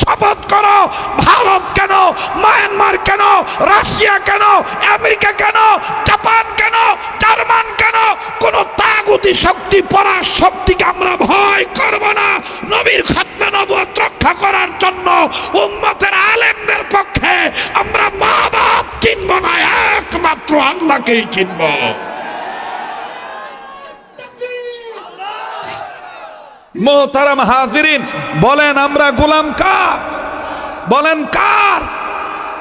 শপথ করো, ভারত কেন, মায়ানমার কেন, রাশিয়া কেন, আমেরিকা কেন, জাপান কেন, জার্মান কেন, কোন তাগুতি শক্তি পরার শক্তিকে আমরা ভয় করব না। নবীর খাতমে নবুয়ত রক্ষা করার জন্য উম্মতের আলেমদের পক্ষে আমরা মা বাপ চিনব না, একমাত্র আল্লাহকেই চিনব। মোহতারাম হাজিরিন, বলেন আমরা গোলাম কার? বলেন কার?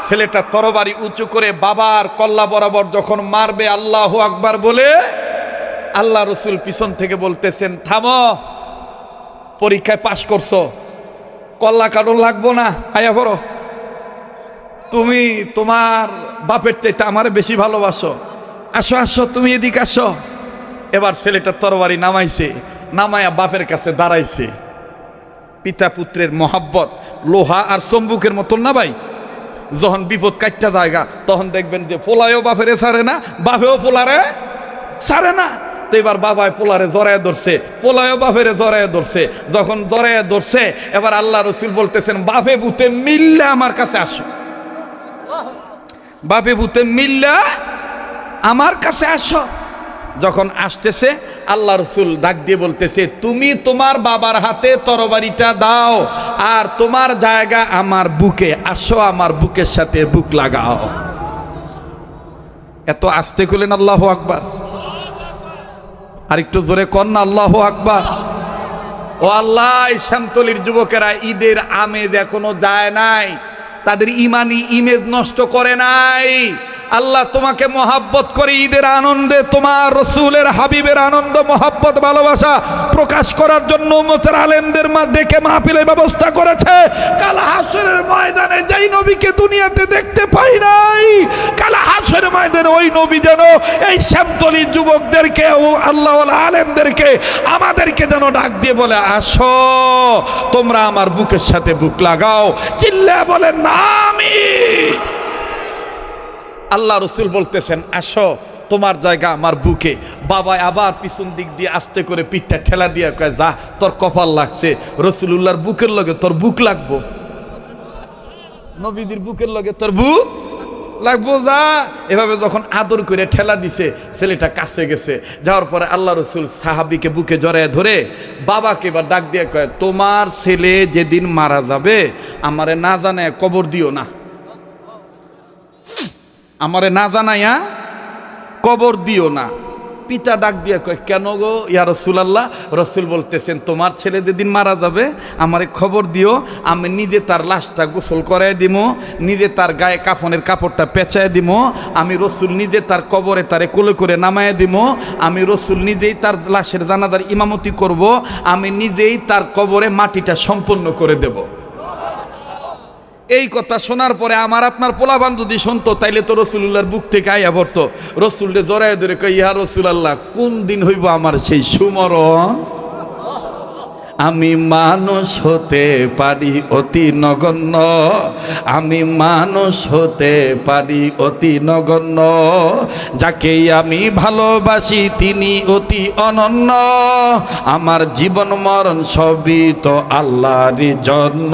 ছেলেটা তরবারি উঁচু করে বাবার কল্লা বরাবর যখন মারবে আল্লাহু আকবার বলে, আল্লাহ রসুল পিছন থেকে বলতেছেন থামো, পরীক্ষায় পাশ করছো, কল্লা কাটন লাগবো না, আয়া করো, তুমি তোমার বাপের চাইতে আমারে বেশি ভালোবাসো, আসো আসো তুমি এদিকে আসো। এবার ছেলেটা তরবারি নামাইছে, নামায়া বাপের কাছে দাঁড়াইছে। পিতা পুত্রের মহাব্বত লোহা আর চম্বুকের মতন না ভাই। যখন বিপদ কাটটা জায়গা তখন দেখবেন যে পোলায়ও বাপেরে ছাড়ে না, বাপেও পোলারে ছাড়ে না। তো এবার বাবায় পোলারে জড়ায় ধরছে, পোলায়ও বাপেরে জড়ায় ধরছে। যখন জড়ায় ধরছে এবার আল্লাহ রসুল বলতেছেন বাপে ভূতে মিল্লা আমার কাছে আসো, বাপে ভূতে মিল্লা আমার কাছে আসো। যখন আসতেছে আল্লাহ রসুল ডাক দিয়ে বলতেছে তুমি তোমার বাবার হাতে তরবারিটা দাও আর তোমার জায়গা আমার বুকে, আসো আমার বুকের সাথে বুক লাগাও। এত আস্তে করলেন আল্লাহু আকবার, আর একটু জোরে কর না আল্লাহু আকবার। ও আল্লাহ, এই শ্যামতলির যুবকেরা ঈদের আমেজ এখনো যায় নাই, তাদের ইমানি ইমেজ নষ্ট করে নাই। আল্লাহ তোমাকে মহাব্বত করে ঈদের আনন্দে তোমার রসুলের হাবিবের আনন্দ মহাব্বত ভালোবাসা প্রকাশ করার জন্য উম্মতের আলেমদের ডেকে মাহফিলের ব্যবস্থা করেছে। কাল হাসরের ময়দানে যেই নবীকে দুনিয়াতে দেখতে পাই নাই, কাল হাসরের ময়দানে ওই নবী যেন এই শ্যামতলী যুবকদেরকে ও আল্লাহওয়ালা আলেমদেরকে আমাদেরকে যেন ডাক দিয়ে বলে আসো তোমরা আমার বুকের সাথে বুক লাগাও। চিল্লা বলেন না আমিন। আল্লাহ রসুল বলতেছেন আসো তোমার জায়গা আমার বুকে। বাবা আবার পিছন দিক দিয়ে আস্তে করে পিঠটা ঠেলা দিয়ে কয় যা তোর কপাল লাগছে, রসুলুল্লাহর বুকের লগে তোর বুক লাগবো, নবীদের বুকের লগে তোর বুক লাগবো, যা। এভাবে যখন আদর করে ঠেলা দিছে ছেলেটা কাছে গেছে। যাওয়ার পরে আল্লাহ রসুল সাহাবিকে বুকে জড়ায় ধরে বাবাকে এবার ডাক দিয়ে কয় তোমার ছেলে যেদিন মারা যাবে আমারে না জানায় কবর দিও না, আমারে না জানাইয়া কবর দিও না। পিতা ডাক দিয়ে কয় কেন গো ইয়া রাসূলুল্লাহ? রসুল বলতেছেন তোমার ছেলে যেদিন মারা যাবে আমারে খবর দিও, আমি নিজে তার লাশটা গোসল করাই দিব, নিজে তার গায়ে কাফনের কাপড়টা পেঁচায় দিব, আমি রসুল নিজে তার কবরে তারে কোলে করে নামায় দিব, আমি রসুল নিজেই তার লাশের জানাজার ইমামতি করব, আমি নিজেই তার কবরে মাটিটা সম্পন্ন করে দেব। এই কথা শোনার পরে আমার আপনার পোলাবান যদি শুনতো তাইলে তো রসুলুল্লাহর বুক থেকে আইয়া পড়তো, রসুলরে জড়ায় ধরে কই ইয়া রাসূলুল্লাহ কোন দিন হইব আমার সেই সুমরণ, আমি মানুষ হতে পারি অতি নগণ্য, আমি মানুষ হতে পারি অতি নগণ্য, যাকে আমি ভালোবাসি তিনি অতি অনন্য, আমার জীবন মরণ সবই তো আল্লাহর জন্য।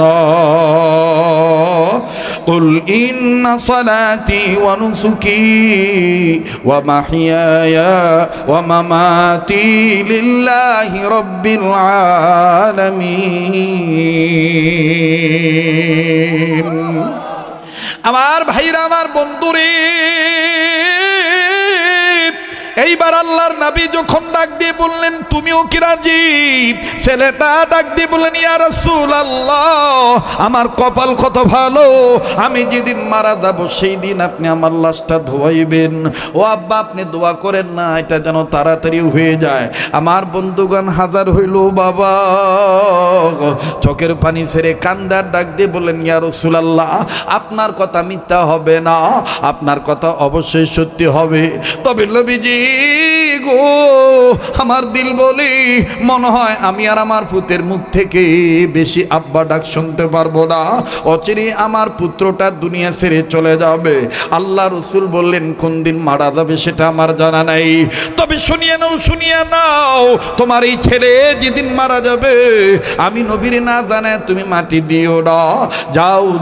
কুল ইন্না সালাতি ওয়া নুসুকি ওয়া মাহইয়ায়া ওয়া মামাতি লিল্লাহি রাব্বিল আলামিন। আমার ভাইরা, আমার বন্ধুরে, এইবার আল্লাহর নবী যখন ডাক দিয়ে বললেন তুমিও কি রাজি? ছেলেটা ডাক দিয়ে বললেন ইয়া রাসূলুল্লাহ আমার কপাল কত ভালো, আমি যেদিন মারা যাব সেই দিন আপনি আমার লাশটা ধোয়াইবেন। ও আব্বা আপনি দোয়া করেন না এটা যেন তাড়াতাড়ি হয়ে যায়। আমার বন্ধুগণ হাজার হইল বাবা চোখের পানি ছেড়ে কান্দার ডাক দিয়ে বললেন ইয়া রাসূলুল্লাহ আপনার কথা মিথ্যা হবে না, আপনার কথা অবশ্যই সত্যি হবে। তবে নবীজি গো আমার দিল বলি মনে হয় আমি আর আমার পুতের মুখ থেকে বেশি আব্বা ডাক শুনতে করতে পারবো না, অচিরে আমার পুত্রটা দুনিয়া ছেড়ে চলে যাবে। আল্লাহ রসুল বললেন কোন দিন মারা যাবে সেটা আমার জানা নাই, তবে শুনিয়ে নাও তোমার এই ছেলে যেদিন মারা যাবে আমি নবীর না জানায় তুমি মাটি দিও না।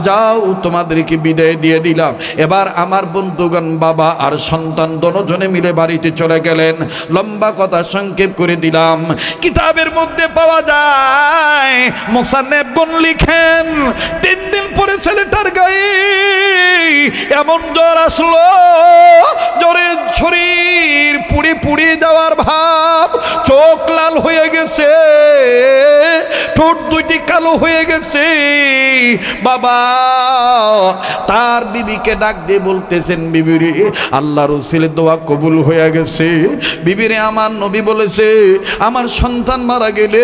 যাও তোমাদেরকে বিদায় দিয়ে দিলাম। এবার আমার বন্ধুগণ বাবা আর সন্তান দুজনে মিলে বাড়িতে চলে গেলেন। লম্বা কথা সংক্ষেপ করে দিলাম। কিতাবের মধ্যে পাওয়া যায় মুসান্নিফগণ লিখেন 3 দিন পরে ছেলেটার গায়ে এমন জ্বর আসলো, জ্বরে শরীর পুড়ে যাওয়ার ভাব, চোখ লাল হয়ে গেছে, ঠোঁট দুইটি কালো হয়ে গেছে। বাবা তার বিবিকে ডাক দিয়ে বলতেছেন, বিবিরে আল্লাহ রসুলের দোয়া কবুল হয়ে গেছে। বিবিরে আমার নবী বলেছে আমার সন্তান মারা গেলে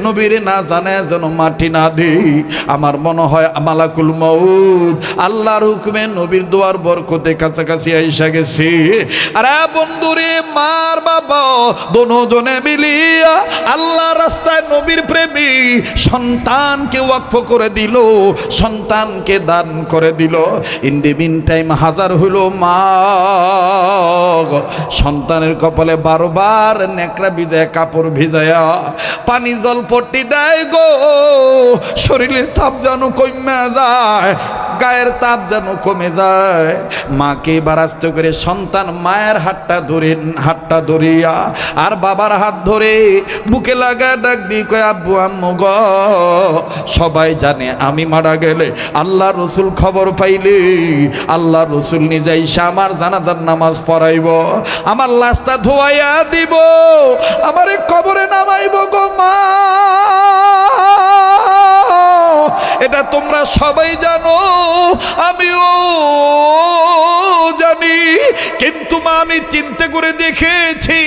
নবীরে না জানায় যেন মাটি না দেই। আমার মনে হয় মালাকুল মউত আল্লাহর হুকুমে নবীর দোয়ার বরকতে কাছাকাছি আইসা গেছে। আরে বন্ধুরে মার বাবা দুজনে মিলিয়া আল্লাহ রাস্তায় নবীর প্রেমী সন্তানকে ওয়াকফ করে দিল, সন্তানকে দান করে দিল। ইন দি মিন টাইম হাজার হইল মা সন্তানের কপালে 12 বার নেকড়া ভিজায় কাপড় ভিজায়া পানি জল পট্টি দেয় গো। শরীরের তাপ যেন কমে যায়, গায়ের তাপ যেন কমে যায়। মাকে বারাস্ত করে সন্তান মায়ের হাতটা ধরিয়া আর বাবার হাত ধরে বুকে লাগা ডাক দিয়ে কয় আব্বু আম্মু গো, সবাই জানে আমি মারা গেলে আল্লাহ রসুল খবর পাইলে আল্লাহ রসুল নিজে এসে আমার জানাজার নামাজ পড়াইব, আমার লাশটা ধোয়াইয়া দিব, আমারে কবরে নামাইব গো মা। এটা তোমরা সবাই জানো, আমিও জানি, কিন্তু মা আমি চিন্তা করে দেখেছি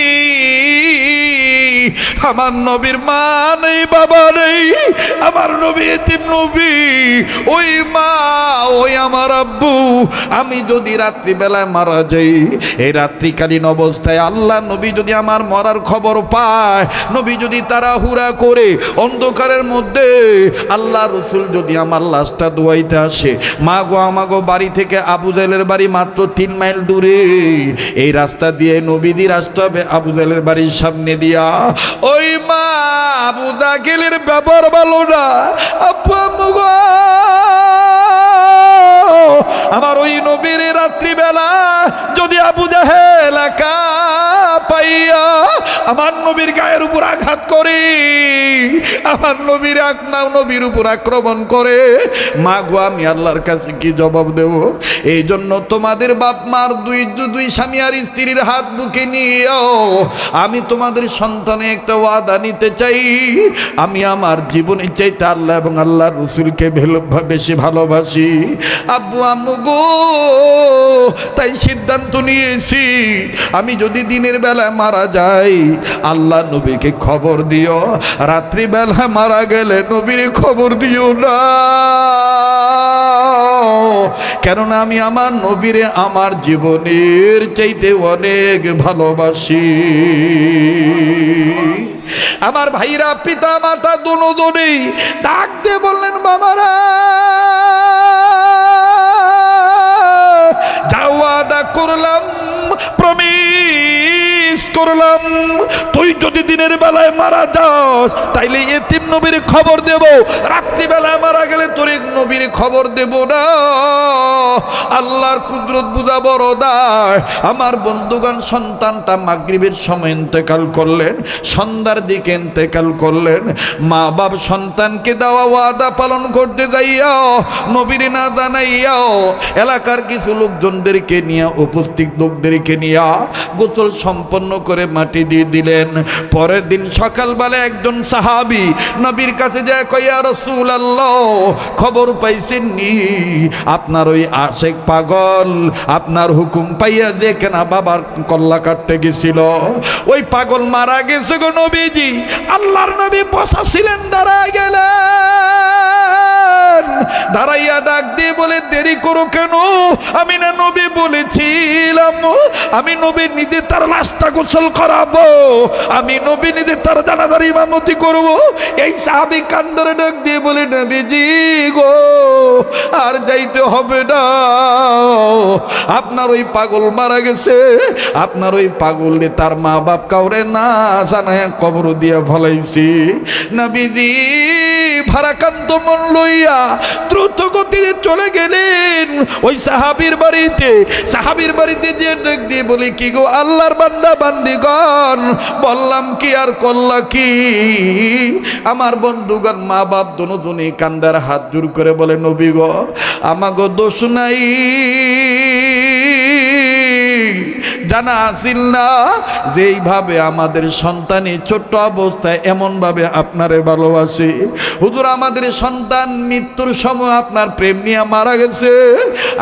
আমার নবীর মা নেই, বাবা নেই, আমার নবী এতিম নবী, ওই মা ওই আমার আব্বু। আমি যদি রাত্রিবেলায় মারা যাই, এই রাত্রিকালীন অবস্থায় আল্লাহ নবী যদি আমার মরার খবর পায়, নবী যদি তাড়াহুড়া করে অন্ধকারের মধ্যে আল্লাহ রসুল যদি আমার লাশটা দোয়াইতে আসে, মা গো আমাগো বাড়ি থেকে আবু জাহেলের বাড়ি মাত্র 3 মাইল দূরে, এই রাস্তা দিয়ে নবীজি আসতে হবে আবু জাহেলের বাড়ির সামনে দিয়া। ওই মা আবু জাহেলের ব্যাপার ভালো না, আব্বু আম্মু গো আমার ওই নবীর রাত্রিবেলা যদি আবু জাহেল একা পাইয়া আমার নবীর গায়ের উপর আঘাত করে, আমার নবীর উপর আক্রমণ করে, মা গো আমি আল্লাহর কাছে কি জবাব দেব? এই জন্য তোমাদের বাপ মার দুই স্বামী আর স্ত্রীর হাত বুকে নিয়েও আমি তোমাদের সন্তানে একটা ওয়াদা নিতে চাই, আমি আমার জীবনের চাইতে আল্লাহ এবং আল্লাহর রসুলকে বেশি ভালোবাসি। আব্বু আম্মু গো তাই সিদ্ধান্ত নিয়েছি আমি যদি দিনের বেলায় মারা যাই আল্লাহ নবীকে খবর দিও, রাত্রিবেলা মারা গেলে নবীর খবর দিও না, কেননা আমি আমার নবীরে আমার জীবনের চাইতে অনেক ভালোবাসি। আমার ভাইরা পিতা মাতা দুজনেই ডাক দিয়ে বললেন, বাবারা যাও ওয়াদা করলাম, প্রমিস করলাম, তুই যদি দিনের বেলায় মারা যাস তাইলে এতিম নবীর খবর দেব, রাত্রিবেলায় মারা গেলে তোর নবীর খবর দেব না। আল্লাহর কুদরত বুঝা বড় দায়। আমার বন্ধুগণ সন্তানটা মাগরিবের সময় ইন্তেকাল করলেন, সন্ধ্যার দিকে ইন্তেকাল করলেন। মা বাপ সন্তানকে দেওয়া ওয়াদা পালন করতে যাইয়াও নবীর না জানাইয়াও এলাকার কিছু লোকজনদেরকে নিয়ে উপস্থিত লোকদেরকে নিয়ে গোসল সম্পন্ন করে মাটি দিয়ে দিলেন। পরের দিন সকালবেলা একজন সাহাবী নবীর কাছে যায়, কয় ইয়া রাসূলুল্লাহ খবর পাইছেন নি আপনার ওই আশেক পাগল আপনার হুকুম পাইয়া যে কেনা বাবার কল্লা কাটতে গেছিল, ওই পাগল মারা গেছে গো নবীজি। আল্লাহর নবী বসা ছিলেন, দাঁড়ায় গেলেন, দাঁড়াইয়া ডাক দিয়ে বলে দেরি করো কেন? আমি না নবী বলেছিলাম আমি নবী নিজে তার লাশটা গোসল করাবো, আমি নবী নিজে তার জানাজার ইমামতি করব। এই সাহাবী কান্দারে ডাক দিয়ে বলে নবীজি গো আর যাইতে হবে না, আপনার ওই পাগল মারা গেছে, আপনার ওই পাগল তার মা বাপ কাউরে না জানায় কবর দিয়া ফলাইছি। নবীজি ভারাকান্ত মন লইয়া দ্রুত গতিতে চলে গেলেন ওই সাহাবীর বাড়িতে। সাহাবীর বাড়িতে যে ডাক দিয়ে বলি কি গো আল্লাহর বান্দা বান্দিগণ, বললাম কি আর করলা কি? আমার বন্ধুগণ মা বাপ দুজনেই কান্দার হাত জোর করে বলে নবী গো আমাগো দোষ নাই, জানা আসিল না যেইভাবে আমাদের সন্তানের ছোট্ট অবস্থায় এমনভাবে আপনারে ভালোবাসে। হুজুর আমাদের সন্তান মৃত্যুর সময় আপনার প্রেম নিয়ে মারা গেছে।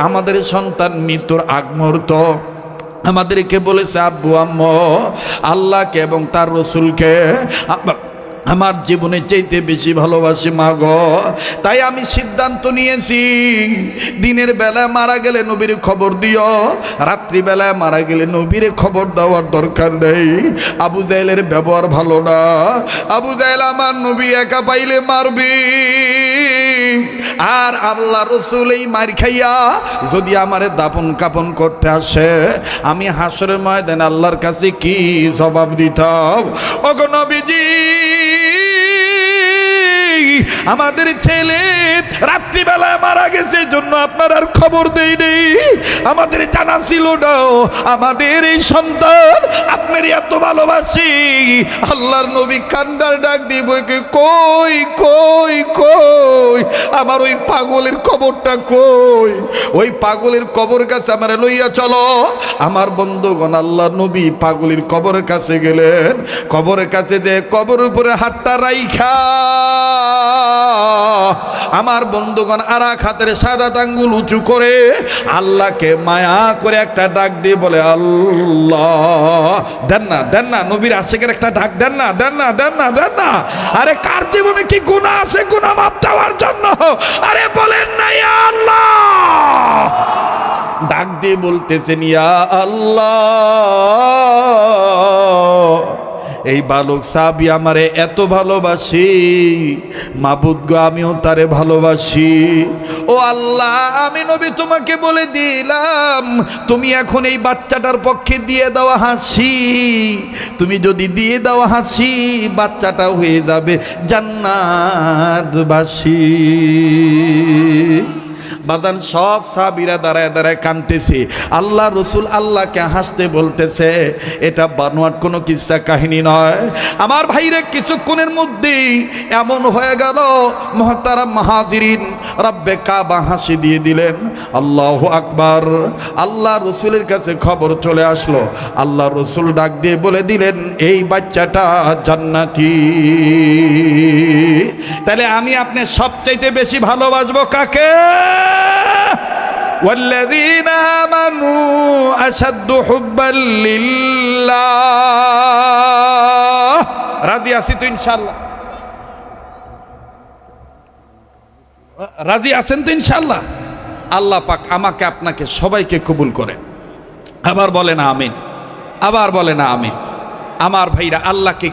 আমাদের সন্তান মৃত্যুর আগ মুহূর্ত আমাদেরকে বলেছে আব্বু আম্মু আল্লাহকে এবং তার রসুলকে আমার জীবনের চাইতে বেশি ভালোবাসি মা গো। তাই আমি সিদ্ধান্ত নিয়েছি দিনের বেলায় মারা গেলে নবীর খবর দিও, রাত্রিবেলায় মারা গেলে নবীর খবর দেওয়ার দরকার নেই। আবু জাহেলের ব্যবহার ভালো না। আবু জাহেল আমার নবী একা পাইলে মারবি, আর আল্লাহ রসুল এই মার খাইয়া যদি আমারে দাপন কাপন করতে আসে আমি হাসরের ময়দানে আল্লাহর কাছে কি জবাব দিতাম? ওগো নবীজি আমাদের ছেলে রাত্রিবেলায় মারা গেছে জন্য আপনার আর খবর দেই নেই, আমাদের জানা ছিল না আমাদের এই সন্তান আপনার এত ভালোবাসি। আল্লাহর নবী কান্দার ডাক দিব কই কই কই আমার ওই পাগলের কবরটা কই? ওই পাগলের কবর কাছে আমার লইয়া চলো। আমার বন্ধুগণ আল্লাহর নবী পাগলের কবরের কাছে গেলেন। কবরের কাছে যে কবরের উপরে হাতটা রাইখা আমার বন্ধুগণ আর এক হাতের সাদা আঙ্গুল উঁচু করে আল্লাহকে মায়া করে একটা ডাক দিয়ে বলে আল্লাহ। দেন না দেন না নবীর আশিকের একটা ডাক দেন না দেন না দেন না দেন না। আরে কার জীবনে কি গুনাহ আছে গুনাহ মাফ দেওয়ার জন্য? আরে বলেন না ইয়া আল্লাহ। ডাক দিয়ে বলতেছেন ইয়া আল্লাহ এই বালক সাহাবী আমারে এত ভালোবাসি, মাবুদ গো আমিও তারে ভালোবাসি। ও আল্লাহ আমি নবী তোমাকে বলে দিলাম তুমি এখন এই বাচ্চাটার পক্ষে দিয়ে দেওয়া হাসি, তুমি যদি দিয়ে দেওয়া হাসি বাচ্চাটা হয়ে যাবে জান্নাতবাসী। বাদান সব সাহাবীরা দাঁড়ায় দাঁড়ায় কাঁদতেছে। আল্লাহ রসুল আল্লাহকে হাসতে বলতেছে। এটা বানোয়াট কোনো কিস্সা কাহিনী নয় আমার ভাইরা। কিছুক্ষণের মধ্যেই এমন হয়ে গেল মুহতারাম মুহাজিরিন রব্বে কাবা হাসি দিয়ে দিলেন। আল্লাহু আকবার। আল্লাহ রসুলের কাছে খবর চলে আসলো। আল্লাহ রসুল ডাক দিয়ে বলে দিলেন এই বাচ্চাটা জান্নাতি। তাহলে আমি আপনি সবচাইতে বেশি ভালোবাসবো কাকে? والذين آمنوا أشد حبا لله। রাজি আছি তো ইনশাআল্লাহ? রাজি আছেন তো ইনশাআল্লাহ? আল্লাহ পাক আমাকে আপনাকে সবাইকে কবুল করেন। আবার বলেন আমিন, আবার বলেন আমিন। আমার ভাইরা আল্লাহকে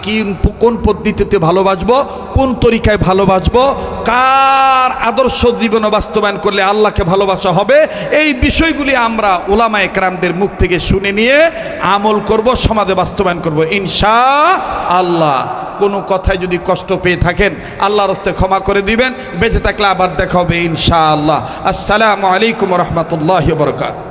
কোন পদ্ধতিতে ভালোবাসবো, কোন তরিকায় ভালোবাসবো, কার আদর্শ জীবনে বাস্তবায়ন করলে আল্লাহকে ভালোবাসা হবে, এই বিষয়গুলি আমরা উলামা একরামদের মুখ থেকে শুনে নিয়ে আমল করব, সমাজে বাস্তবায়ন করব ইনশাআল্লাহ। কোনো কথায় যদি কষ্ট পেয়ে থাকেন আল্লাহর হস্তে ক্ষমা করে দিবেন। বেঁচে থাকলে আবার দেখা হবে ইনশাআল্লাহ। আসসালামু আলাইকুম ওয়া রাহমাতুল্লাহি ওয়া বারাকাতুহু।